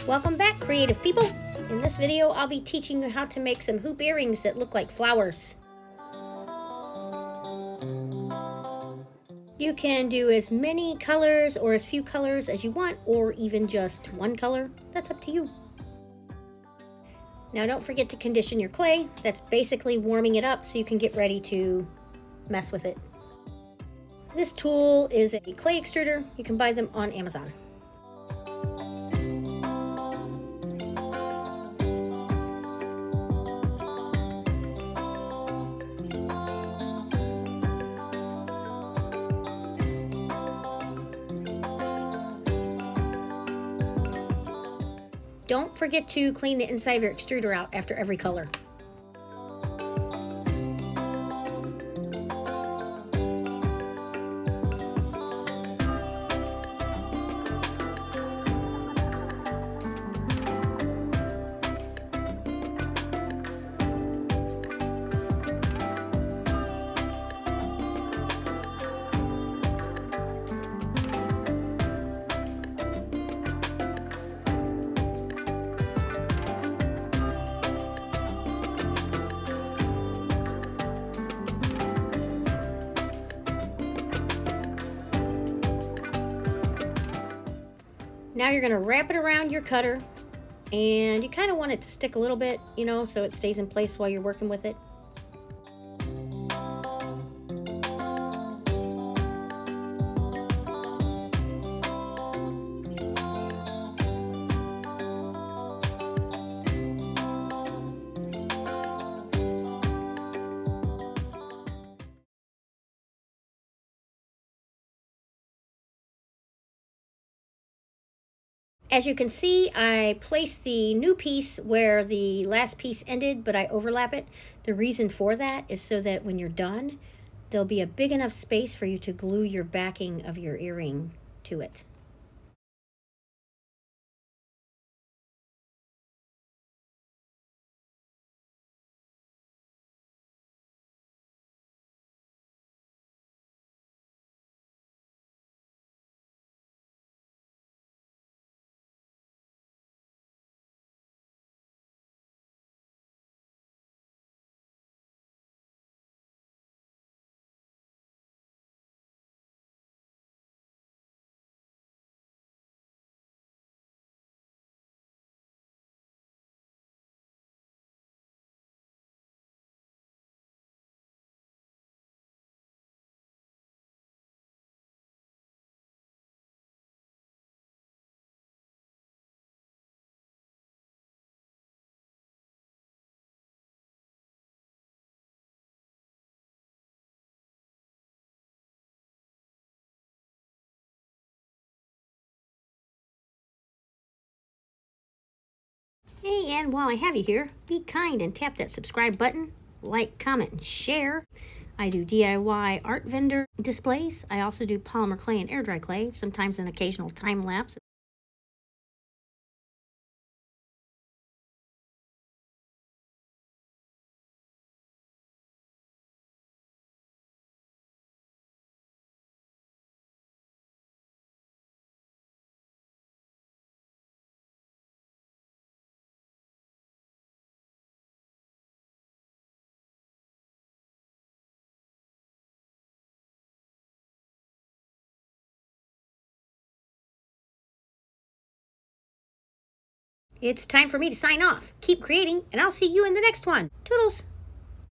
Welcome back, creative people. In this video, I'll be teaching you how to make some hoop earrings that look like flowers. You can do as many colors or as few colors as you want, or even just one color. That's up to you. Now don't forget to condition your clay. That's basically warming it up so you can get ready to mess with it. This tool is a clay extruder. You can buy them on Amazon. Don't forget to clean the inside of your extruder out after every color. Now you're going to wrap it around your cutter, and you kind of want it to stick a little bit, so it stays in place while you're working with it. As you can see, I placed the new piece where the last piece ended, but I overlap it. The reason for that is so that when you're done, there'll be a big enough space for you to glue your backing of your earring to it. Hey, and while I have you here, be kind and tap that subscribe button, like, comment, and share. I do DIY art vendor displays. I also do polymer clay and air dry clay, sometimes an occasional time lapse. It's time for me to sign off. Keep creating, and I'll see you in the next one. Toodles!